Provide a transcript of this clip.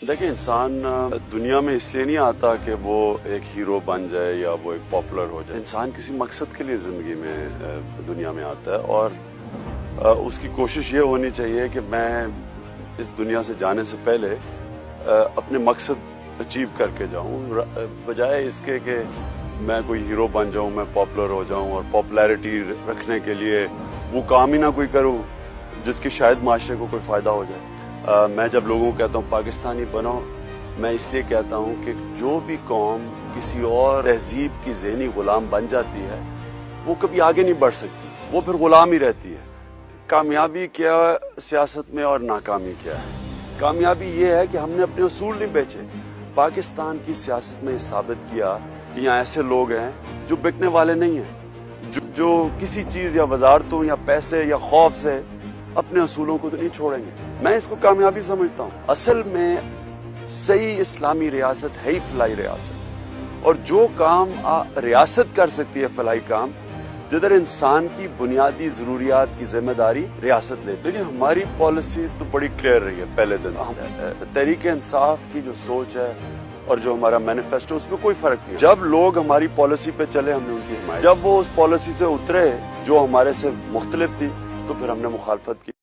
دیکھیں انسان دنیا میں اس لیے نہیں آتا کہ وہ ایک ہیرو بن جائے یا وہ ایک پاپولر ہو جائے. انسان کسی مقصد کے لیے زندگی میں دنیا میں آتا ہے اور اس کی کوشش یہ ہونی چاہیے کہ میں اس دنیا سے جانے سے پہلے اپنے مقصد اچیو کر کے جاؤں، بجائے اس کے کہ میں کوئی ہیرو بن جاؤں، میں پاپولر ہو جاؤں اور پاپولیرٹی رکھنے کے لیے وہ کام ہی نہ کوئی کروں جس کی شاید معاشرے کو کوئی فائدہ ہو جائے. میں جب لوگوں کو کہتا ہوں پاکستانی بنو، میں اس لیے کہتا ہوں کہ جو بھی قوم کسی اور تہذیب کی ذہنی غلام بن جاتی ہے وہ کبھی آگے نہیں بڑھ سکتی، وہ پھر غلام ہی رہتی ہے. کامیابی کیا سیاست میں اور ناکامی کیا ہے؟ کامیابی یہ ہے کہ ہم نے اپنے اصول نہیں بیچے. پاکستان کی سیاست میں یہ ثابت کیا کہ یہاں ایسے لوگ ہیں جو بکنے والے نہیں ہیں، جو کسی چیز یا وزارتوں یا پیسے یا خوف سے اپنے اصولوں کو تو نہیں چھوڑیں گے. میں اس کو کامیابی سمجھتا ہوں. اصل میں صحیح اسلامی ریاست ہے ہی فلاحی ریاست، اور جو کام ریاست کر سکتی ہے فلاحی کام، جدھر انسان کی بنیادی ضروریات کی ذمہ داری ریاست لیتی ہے. لیکن ہماری پالیسی تو بڑی کلیئر رہی ہے پہلے دن. تحریک انصاف کی جو سوچ ہے اور جو ہمارا مینیفیسٹو، اس میں کوئی فرق نہیں. جب لوگ ہماری پالیسی پہ چلے ہم نے ان کی حمایت، جب وہ اس پالیسی سے اترے جو ہمارے سے مختلف تھی تو پھر ہم نے مخالفت کی.